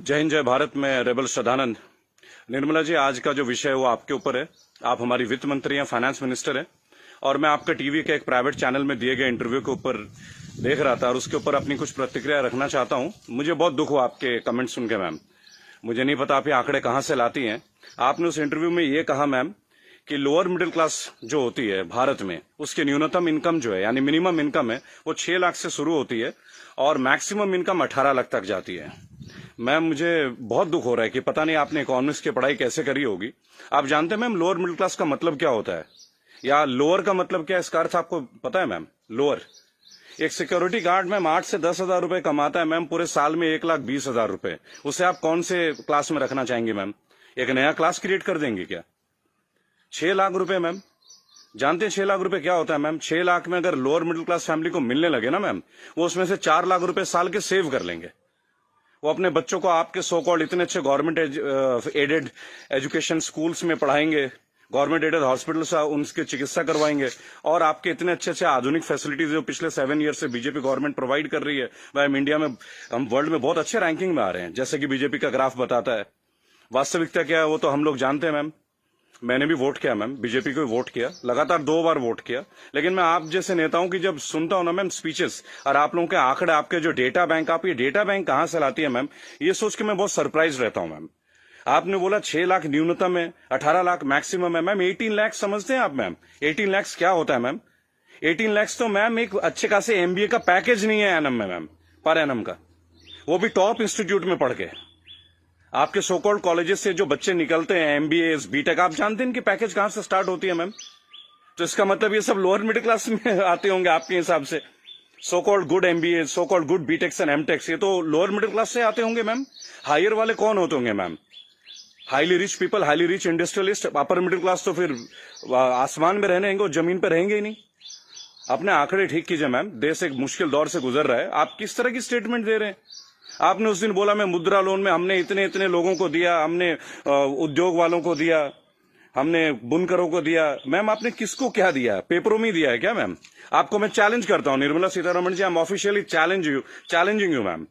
जय हिंद, जय भारत। में रेबल श्रद्धानंद। निर्मला जी, आज का जो विषय है वो आपके ऊपर है। आप हमारी वित्त मंत्री हैं, फाइनेंस मिनिस्टर हैं, और मैं आपका टीवी के एक प्राइवेट चैनल में दिए गए इंटरव्यू के ऊपर देख रहा था और उसके ऊपर अपनी कुछ प्रतिक्रिया रखना चाहता हूं। मुझे बहुत दुख हुआ आपके कमेंट सुन के मैम। मुझे नहीं पता आप ये आंकड़े कहां से लाती हैं। आपने उस इंटरव्यू में ये कहा मैम कि लोअर मिडिल क्लास जो होती है भारत में, उसकी न्यूनतम इनकम जो है यानी मिनिमम इनकम है वो 6 लाख से शुरू होती है और मैक्सिमम इनकम 18 लाख तक जाती है। मैम, मुझे बहुत दुख हो रहा है कि पता नहीं आपने इकोनॉमिक्स की पढ़ाई कैसे करी होगी। आप जानते हैं मैम लोअर मिडिल क्लास का मतलब क्या होता है, या लोअर का मतलब क्या है, इसका अर्थ आपको पता है मैम? लोअर, एक सिक्योरिटी गार्ड मैम 8 से 10 हजार रुपए कमाता है मैम, पूरे साल में 1,20,000 रुपए। उसे आप कौन से क्लास में रखना चाहेंगे मैम? एक नया क्लास क्रिएट कर देंगे क्या? 6 लाख रुपए मैम, जानते हैं 6 लाख रुपए क्या होता है मैम? 6 लाख में अगर लोअर मिडिल क्लास फैमिली को मिलने लगे ना मैम, वो उसमें से 4 लाख रुपए साल के सेव कर लेंगे। वो अपने बच्चों को आपके सो कॉल्ड इतने अच्छे गवर्नमेंट एडेड एजुकेशन स्कूल्स में पढ़ाएंगे, गवर्नमेंट एडेड हॉस्पिटल से उनकी चिकित्सा करवाएंगे, और आपके इतने अच्छे अच्छे आधुनिक फैसिलिटीज जो पिछले 7 ईयर से बीजेपी गवर्नमेंट प्रोवाइड कर रही है, वह हम इंडिया में, हम वर्ल्ड में बहुत अच्छे रैंकिंग में आ रहे हैं, जैसे कि बीजेपी का ग्राफ बताता है। वास्तविकता क्या है वो तो हम लोग जानते हैं मैम। मैंने भी वोट किया मैम, बीजेपी को वोट किया, लगातार 2 बार वोट किया। लेकिन मैं आप जैसे नेताओं की जब सुनता हूं ना मैम स्पीचेस, और आप लोगों के आंकड़े, आपके जो डेटा बैंक, आप ये डेटा बैंक कहां से लाती है मैम, ये सोच के मैं बहुत सरप्राइज रहता हूं मैम। आपने बोला 6 लाख न्यूनतम है, 18 लाख मैक्सिमम है मैम। 18 लाख समझते हैं आप मैम? 18 लाख क्या होता है मैम? 18 लाख तो मैम एक अच्छे खासे एमबीए का पैकेज नहीं है एनम में मैम, पर एनम का, वो भी टॉप इंस्टीट्यूट में पढ़ के। आपके सोकॉल्ड कॉलेजेस से जो बच्चे निकलते हैं, एमबीए, बीटेक, आप जानते हैं इनकी पैकेज कहां से स्टार्ट होती है मैम? तो इसका मतलब ये सब लोअर मिडिल क्लास में आते होंगे आपके हिसाब से। So called good MBA, so called good BTechs and MTechs, ये तो लोअर मिडिल क्लास से आते होंगे मैम। हायर वाले कौन होते होंगे ma'am? Highly rich people, highly rich industrialist. Upper middle class तो फिर आसमान में रहने और जमीन पर रहेंगे ही नहीं। अपने आंकड़े ठीक कीजिए मैम, देश एक मुश्किल दौर से गुजर रहा है। आप किस तरह की स्टेटमेंट दे रहे हैं? आपने उस दिन बोला मैं मुद्रा लोन में हमने इतने इतने लोगों को दिया, हमने उद्योग वालों को दिया, हमने बुनकरों को दिया। मैम, आपने किसको क्या दिया? पेपरों में दिया है क्या मैम? आपको मैं चैलेंज करता हूं Nirmala Sitharaman ji, I am officially challenging you ma'am.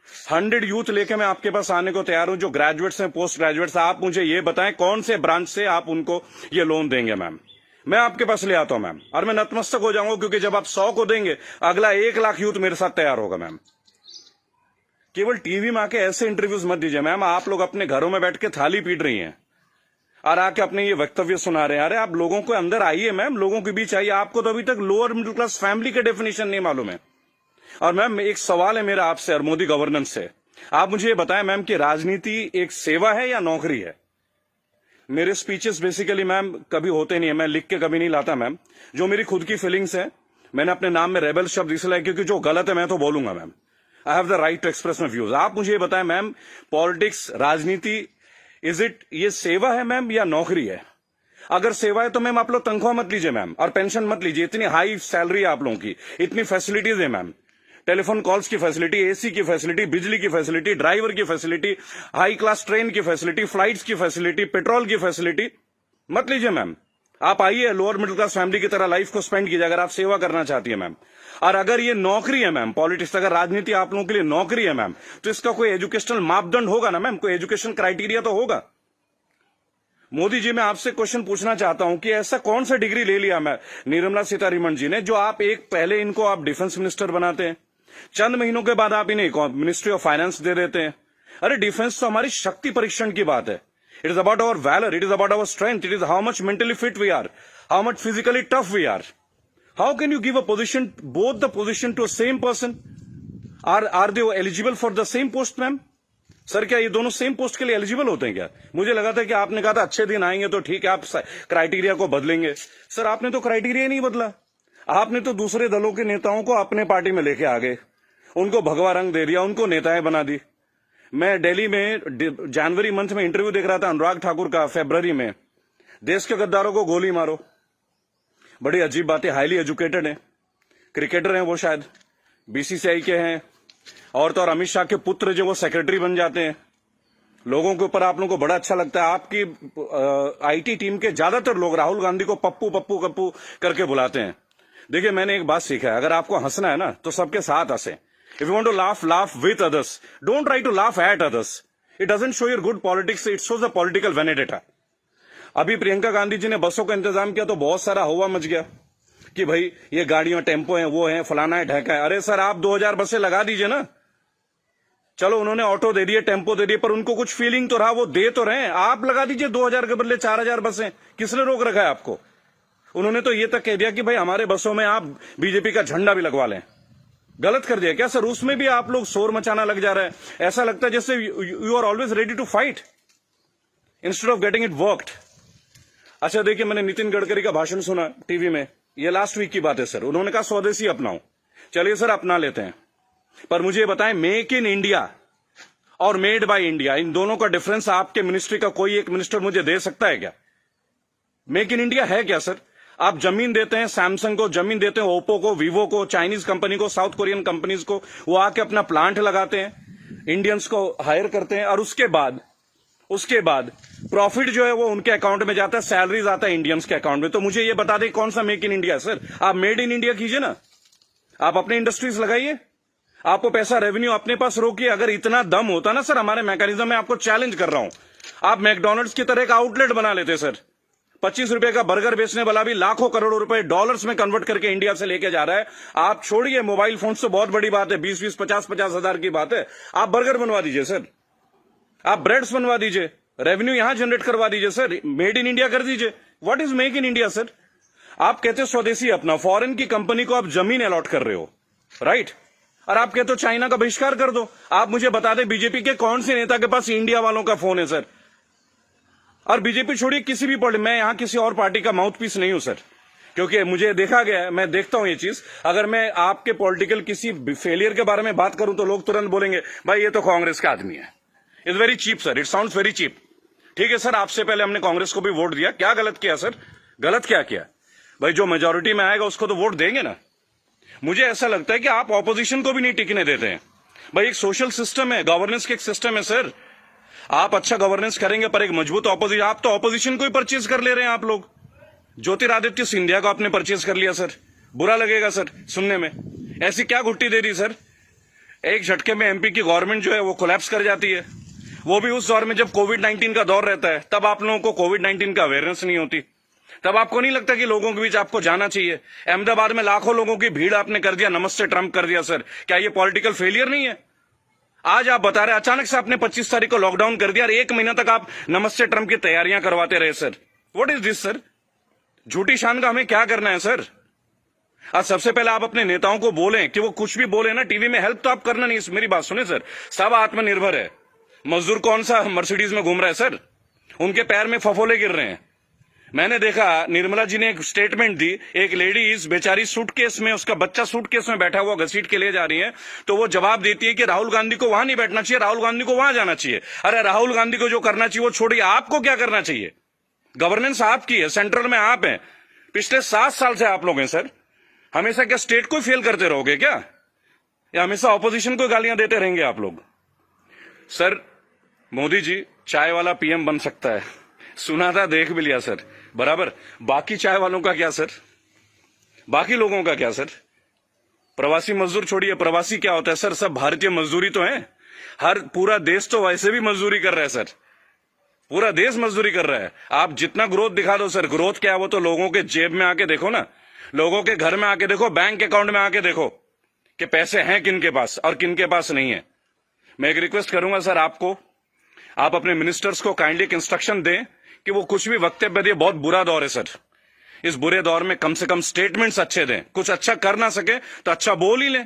100 youth लेके मैं आपके पास आने को तैयार हूं, जो ग्रेजुएट्स हैं, पोस्ट ग्रेजुएट्स। आप मुझे ये बताएं कौन से ब्रांच से आप उनको ये लोन देंगे मैम। मैं आपके पास ले आता हूं मैम, और मैं नतमस्तक हो जाऊंगा, क्योंकि जब आप 100 को देंगे, अगला 1 लाख यूथ मेरे साथ तैयार होगा मैम। केवल टीवी में आके ऐसे इंटरव्यूज मत दीजिए मैम। आप लोग अपने घरों में बैठ के थाली पीट रही हैं और आके अपने ये वक्तव्य सुना रहे हैं। अरे आप लोगों को अंदर आइए मैम, लोगों के बीच आइए। आपको तो अभी तक लोअर मिडिल क्लास फैमिली का डेफिनेशन नहीं मालूम है। और मैम, एक सवाल है मेरा आपसे और मोदी गवर्नेंस से। आप मुझे ये बताएं मैम कि राजनीति एक सेवा है या नौकरी है? मेरे स्पीचेस बेसिकली मैम कभी होते नहीं है, मैं लिख के कभी नहीं लाता मैम। जो मेरी खुद की फीलिंग्स है, मैंने अपने नाम में रेबल शब्द इसलिए, क्योंकि जो गलत है मैं तो बोलूंगा ma'am. I have the right to express my views. आप मुझे ये बताएं मैम, पॉलिटिक्स, राजनीति, इज इट, ये सेवा है मैम या नौकरी है? अगर सेवा है तो मैम आप लोग तनख्वाह मत लीजिए मैम, और पेंशन मत लीजिए। इतनी हाई सैलरी है आप लोगों की, इतनी फैसिलिटीज है मैम, टेलीफोन कॉल्स की फैसिलिटी, एसी की फैसिलिटी, बिजली की फैसिलिटी, ड्राइवर की फैसिलिटी, हाई क्लास ट्रेन की फैसिलिटी, फ्लाइट्स की फैसिलिटी, पेट्रोल की फैसिलिटी। मत लीजिए मैम। आप आइए, लोअर मिडिल क्लास फैमिली की तरह लाइफ को स्पेंड कीजिए, अगर आप सेवा करना चाहती है मैम। और अगर ये नौकरी है मैम, पॉलिटिक्स, अगर राजनीति आप लोगों के लिए नौकरी है मैम, तो इसका कोई एजुकेशनल मापदंड होगा ना मैम, कोई एजुकेशन क्राइटेरिया तो होगा। मोदी जी, मैं आपसे क्वेश्चन पूछना चाहता हूं कि ऐसा कौन सा डिग्री ले लिया मैं निर्मला सीतारमण जी ने, जो आप एक पहले इनको आप डिफेंस मिनिस्टर बनाते हैं, चंद महीनों के बाद आप इन्हें मिनिस्ट्री ऑफ फाइनेंस दे देते हैं। अरे डिफेंस तो हमारी शक्ति परीक्षण की बात है। It is about our valour, it is about our strength, it is how much mentally fit we are, how much physically tough we are. How can you give a position, both the position to a same person? Are they eligible for the same post ma'am? Sir, क्या ये दोनों same post के लिए eligible होते हैं क्या? मुझे लगा था कि आपने कहा था अच्छे दिन आएंगे तो ठीक है, आप क्राइटेरिया को बदलेंगे। सर, आपने तो क्राइटेरिया नहीं बदला। आपने तो दूसरे दलों के नेताओं को अपने पार्टी में लेके आ गए, उनको भगवा रंग दे दिया, उनको नेताएं बना दी। मैं दिल्ली में जनवरी मंथ में इंटरव्यू देख रहा था अनुराग ठाकुर का, फरवरी में, देश के गद्दारों को गोली मारो। बड़ी अजीब बात है, हाईली एजुकेटेड है, क्रिकेटर हैं वो, शायद बीसीसीआई के हैं, और तो और अमित शाह के पुत्र जो वो सेक्रेटरी बन जाते हैं। लोगों के ऊपर आप लोगों को बड़ा अच्छा लगता है। आपकी आईटी टीम के ज्यादातर लोग राहुल गांधी को पप्पू पप्पू पप्पू करके बुलाते हैं। देखिए, मैंने एक बात सीखा है, अगर आपको हंसना है ना तो सबके साथ हंसे। If you want to laugh, laugh with others. Don't try to laugh at others. It doesn't show your good politics, it shows a political vendetta. अभी प्रियंका गांधी जी ने बसों का इंतजाम किया तो बहुत सारा हवा मच गया कि भाई ये गाड़ियां टेम्पो हैं, वो हैं, फलाना है, ढेका है। अरे सर, आप 2000 बसें लगा दीजिए ना। चलो उन्होंने ऑटो दे दिए, टेम्पो दे दिए, पर उनको कुछ फीलिंग तो रहा, वो दे तो रहे हैं। आप लगा दीजिए 2000 के बदले 4000 बसें। किसने रोक रखा है आपको? उन्होंने तो ये तक कह दिया कि भाई हमारे बसों में आप बीजेपी का झंडा भी लगवा लें। गलत कर दिया क्या सर? उसमें भी आप लोग शोर मचाना लग जा रहे हैं। ऐसा लगता है जैसे you are always ready to fight instead of getting it worked. अच्छा देखिए, मैंने नितिन गडकरी का भाषण सुना टीवी में, ये लास्ट वीक की बात है सर। उन्होंने कहा स्वदेशी अपनाओ। चलिए सर, अपना लेते हैं, पर मुझे ये बताएं, मेक इन इंडिया और मेड बाय इंडिया, इन दोनों का डिफरेंस आपके मिनिस्ट्री का कोई एक मिनिस्टर मुझे दे सकता है क्या? मेक इन इंडिया है क्या सर? आप जमीन देते हैं सैमसंग को, जमीन देते हैं ओप्पो को, वीवो को, चाइनीज कंपनी को, साउथ कोरियन कंपनीज को, वो आके अपना प्लांट लगाते हैं, इंडियंस को हायर करते हैं, और उसके बाद प्रॉफिट जो है वो उनके अकाउंट में जाता है, सैलरीज आता है इंडियंस के अकाउंट में। तो मुझे ये बता दें कौन सा मेक इन इंडिया सर? आप मेड इन इंडिया कीजिए ना, आप अपने इंडस्ट्रीज लगाइए, आपको पैसा रेवेन्यू अपने पास रोकिए। अगर इतना दम होता ना सर हमारे मैकेनिज्म में, आपको चैलेंज कर रहा हूं, आप मैकडोनल्ड्स की तरह का आउटलेट बना लेते सर। 25 रुपए का बर्गर बेचने वाला भी लाखों करोड़ों रुपए डॉलर्स में कन्वर्ट करके इंडिया से लेके जा रहा है। आप छोड़िए मोबाइल फोन तो बहुत बड़ी बात है, 20-20, 50-50 हजार की बात है। आप बर्गर बनवा दीजिए सर, आप ब्रेड्स बनवा दीजिए, रेवेन्यू यहां जनरेट करवा दीजिए सर, मेड इन इंडिया कर दीजिए। What is make in India sir? आप कहते हो स्वदेशी अपना, फॉरेन की कंपनी को आप जमीन अलॉट कर रहे हो, राइट? और आप कहते हो चाइना का बहिष्कार कर दो। आप मुझे बता दें बीजेपी के कौन से नेता के पास इंडिया वालों का फोन है सर? और बीजेपी छोड़िए, किसी भी पार्टी, मैं यहां किसी और पार्टी का माउथ पीस नहीं हूं सर, क्योंकि मुझे देखा गया है, मैं देखता हूं ये चीज। अगर मैं आपके पॉलिटिकल किसी फेलियर के बारे में बात करूं तो लोग तुरंत बोलेंगे भाई ये तो कांग्रेस का आदमी है। It's very cheap sir, it sounds very cheap. ठीक है सर, आपसे पहले हमने कांग्रेस को भी वोट दिया, क्या गलत किया सर? गलत क्या किया भाई? जो मेजोरिटी में आएगा उसको तो वोट देंगे ना। मुझे ऐसा लगता है कि आप ऑपोजिशन को भी नहीं टिकने देते हैं भाई। एक सोशल सिस्टम है, गवर्नेंस का एक सिस्टम है सर। आप अच्छा गवर्नेंस करेंगे पर एक मजबूत ऑपोजिशन, आप तो ऑपोजिशन को ही परचेज कर ले रहे हैं आप लोग। ज्योतिरादित्य सिंधिया को आपने परचेज कर लिया सर, बुरा लगेगा सर सुनने में। ऐसी क्या घुट्टी दे दी सर? एक झटके में एमपी की गवर्नमेंट जो है वो कोलैप्स कर जाती है, वो भी उस दौर में जब कोविड-19 का दौर रहता है। तब आप लोगों को कोविड-19 का अवेयरनेस नहीं होती, तब आपको नहीं लगता कि लोगों के बीच आपको जाना चाहिए। अहमदाबाद में लाखों लोगों की भीड़ आपने कर दिया, नमस्ते ट्रंप कर दिया सर। क्या ये पॉलिटिकल फेलियर नहीं है? आज आप बता रहे अचानक से आपने 25 तारीख को लॉकडाउन कर दिया और 1 महीना तक आप नमस्ते ट्रंप की तैयारियां करवाते रहे sir. What is this sir? झूठी शान का हमें क्या करना है सर? आज सबसे पहले आप अपने नेताओं को बोलें कि वो कुछ भी बोले ना टीवी में, हेल्प तो आप करना नहीं। मेरी बात सुने सर, सब आत्मनिर्भर है। मजदूर कौन सा मर्सिडीज में घूम रहा है सर? उनके पैर में फफोले गिर रहे हैं। मैंने देखा निर्मला जी ने एक स्टेटमेंट दी, एक लेडीज बेचारी सूटकेस में, उसका बच्चा सूटकेस में बैठा हुआ घसीट के ले जा रही है, तो वो जवाब देती है कि राहुल गांधी को वहां नहीं बैठना चाहिए, राहुल गांधी को वहां जाना चाहिए। अरे राहुल गांधी को जो करना चाहिए वो छोड़िए, आपको क्या करना चाहिए? गवर्नेंस आपकी है, सेंट्रल में आप हैं, पिछले 7 साल से आप लोग हैं सर। हमेशा क्या स्टेट को फेल करते रहोगे क्या, या हमेशा ऑपोजिशन को गालियां देते रहेंगे आप लोग? सर मोदी जी चाय वाला पीएम बन सकता है, सुना था, देख भी लिया सर, बराबर। बाकी चाय वालों का क्या सर? बाकी लोगों का क्या सर? प्रवासी मजदूर छोड़िए, प्रवासी क्या होता है सर? सब भारतीय मजदूरी तो है। हर पूरा देश तो वैसे भी मजदूरी कर रहा है सर, पूरा देश मजदूरी कर रहा है। आप जितना ग्रोथ दिखा दो सर, ग्रोथ क्या है वो तो लोगों के जेब में आके देखो ना, लोगों के घर में आके देखो, बैंक अकाउंट में आके देखो कि पैसे हैं किन के पास और किन के पास नहीं है। मैं एक रिक्वेस्ट करूंगा सर आपको, आप अपने मिनिस्टर्स को काइंडली एक इंस्ट्रक्शन दें कि वो कुछ भी वक्तव्य दे। बहुत बुरा दौर है सर, इस बुरे दौर में कम से कम स्टेटमेंट्स अच्छे दें। कुछ अच्छा कर ना सके तो अच्छा बोल ही लें,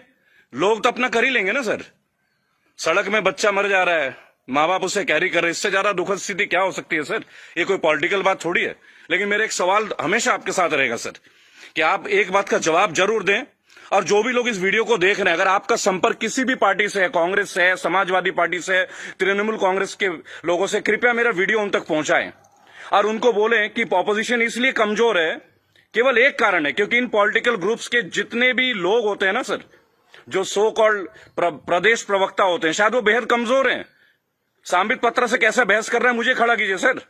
लोग तो अपना कर ही लेंगे ना सर। सड़क में बच्चा मर जा रहा है, माँ बाप उसे कैरी कर रहे, इससे ज्यादा दुखद स्थिति क्या हो सकती है सर? ये कोई पॉलिटिकल बात थोड़ी है। लेकिन मेरा एक सवाल हमेशा आपके साथ रहेगा सर, कि आप एक बात का जवाब जरूर दें। और जो भी लोग इस वीडियो को देख रहे हैं, अगर आपका संपर्क किसी भी पार्टी से है, कांग्रेस से है, समाजवादी पार्टी से है, तृणमूल कांग्रेस के लोगों से, कृपया मेरा वीडियो उन तक पहुंचाएं और उनको बोलें कि ऑपोजिशन इसलिए कमजोर है, केवल एक कारण है, क्योंकि इन पॉलिटिकल ग्रुप्स के जितने भी लोग होते हैं ना सर, जो सो कॉल्ड प्रदेश प्रवक्ता होते हैं, शायद वो बेहद कमजोर हैं। सांबित पात्रा से कैसा बहस कर रहे हैं, मुझे खड़ा कीजिए सर,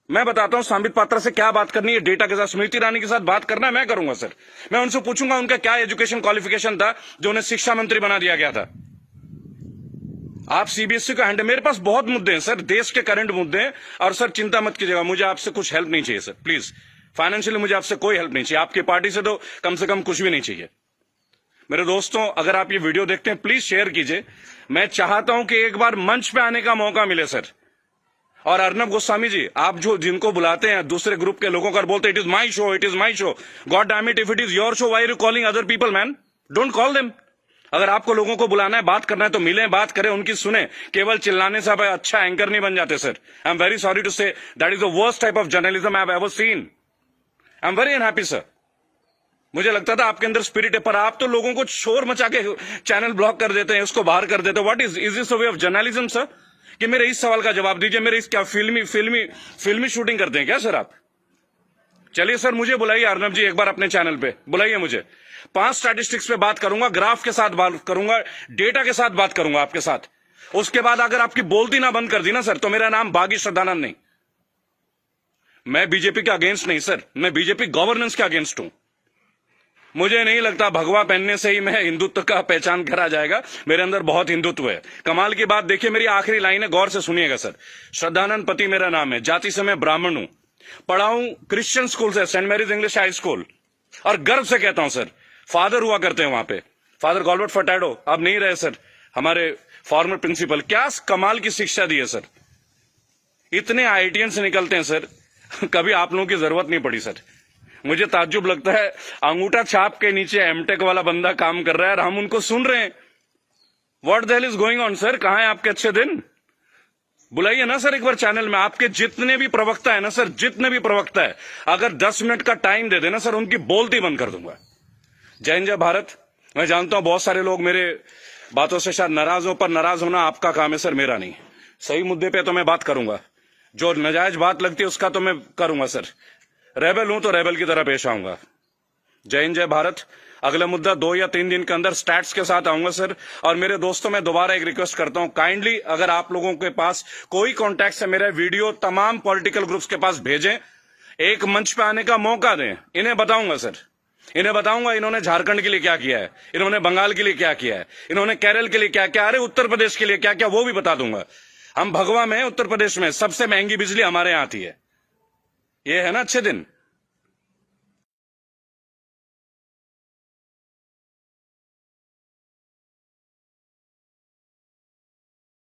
मैं बताता हूं सांबित पात्रा से क्या बात करनी है, डेटा के साथ। स्मृति ईरानी के साथ बात करना है, मैं करूंगा सर। मैं उनसे पूछूंगा उनका क्या एजुकेशन क्वालिफिकेशन था जो उन्हें शिक्षा मंत्री बना दिया गया था। आप सीबीएसई का हैंडल, मेरे पास बहुत मुद्दे हैं सर, देश के करंट मुद्दे हैं। और सर चिंता मत कीजिएगा, मुझे आपसे कुछ हेल्प नहीं चाहिए सर, प्लीज। फाइनेंशियली मुझे आपसे कोई हेल्प नहीं चाहिए, आपकी पार्टी से तो कम से कम कुछ भी नहीं चाहिए। मेरे दोस्तों, अगर आप ये वीडियो देखते हैं प्लीज शेयर कीजिए। मैं चाहता हूं कि एक बार मंच पे आने का मौका मिले सर। और अर्नब गोस्वामी जी, आप जो जिनको बुलाते हैं दूसरे ग्रुप के लोगों का, बोलते it is my show, it is my show. God damn it, if it is your show, why are you calling other people man? Don't call them. अगर आपको लोगों को बुलाना है, बात करना है, तो मिलें, बात करें, उनकी सुने। केवल चिल्लाने से आप अच्छा एंकर नहीं बन जाते sir. I am very sorry to say, that is the worst type of journalism I have ever seen. I am very unhappy sir. मुझे लगता था आपके अंदर स्पिरिट है, पर आप तो लोगों को शोर मचा के चैनल ब्लॉक कर देते हैं, उसको बाहर कर देते हैं। What is this way of journalism sir? कि मेरे इस सवाल का जवाब दीजिए। मेरे इस क्या फिल्मी शूटिंग करते हैं क्या सर आप? चलिए सर, मुझे बुलाइए अर्नब जी, एक बार अपने चैनल पे बुलाइए मुझे। 5 स्टैटिस्टिक्स पे बात करूंगा, ग्राफ के साथ बात करूंगा, डेटा के साथ बात करूंगा आपके साथ। उसके बाद अगर आपकी बोलती ना बंद कर दी ना सर, तो मेरा नाम बागी श्रद्धानंद नहीं। मैं बीजेपी के अगेंस्ट नहीं सर, मैं बीजेपी गवर्नेंस के अगेंस्ट हूं। मुझे नहीं लगता भगवा पहनने से ही मैं हिंदुत्व का पहचान करा जाएगा। मेरे अंदर बहुत हिंदुत्व है। कमाल की बात देखिए, मेरी आखिरी लाइन है, गौर से सुनिएगा सर। श्रद्धानंद पति मेरा नाम है, जाति से मैं ब्राह्मण हूं, पढ़ा हूं क्रिश्चियन स्कूल से, Saint Mary's English high school. और गर्व से कहता हूं सर, फादर हुआ करते हैं वहां पे, फादर गॉलबर्ट फर्टैडो, अब नहीं रहे सर, हमारे फॉर्मर प्रिंसिपल। क्या कमाल की शिक्षा दी है सर। इतने आईआईटीएन से निकलते हैं सर, कभी आप लोगों की जरूरत नहीं पड़ी सर। मुझे ताज्जुब लगता है, अंगूठा छाप के नीचे एमटेक वाला बंदा काम कर रहा है और हम उनको सुन रहे हैं। What the hell is going on sir? कहां है आपके अच्छे दिन? बुलाइए ना सर एक बार चैनल में। आपके जितने भी प्रवक्ता है ना सर, जितने भी प्रवक्ता है, अगर 10 मिनट का टाइम दे देना सर, उनकी बोलती बंद कर दूंगा। जय हिंद, जय भारत। मैं जानता हूं बहुत सारे लोग मेरे बातों से शायद नाराज हो, पर नाराज होना आपका काम है सर, मेरा नहीं। सही मुद्दे पे तो मैं बात करूंगा, जो नाजायज बात लगती है उसका तो मैं करूंगा सर। रेबल हूं तो रेबल की तरह पेश आऊंगा। जय हिंद, जय भारत। अगला मुद्दा 2 या 3 दिन के अंदर स्टैट्स के साथ आऊंगा सर। और मेरे दोस्तों, मैं दोबारा एक रिक्वेस्ट करता हूं, काइंडली अगर आप लोगों के पास कोई कॉन्टैक्ट है, मेरा वीडियो तमाम पॉलिटिकल ग्रुप्स के पास भेजें, एक मंच पे आने का मौका दें। इन्हें बताऊंगा सर, इन्हें बताऊंगा इन्होंने झारखंड के लिए क्या किया है, इन्होंने बंगाल के लिए क्या किया है, इन्होंने केरल के लिए क्या क्या, अरे उत्तर प्रदेश के लिए क्या क्या, वो भी बता दूंगा। हम भगवा में, उत्तर प्रदेश में सबसे महंगी बिजली हमारे यहां आती है। ये है ना अच्छे दिन।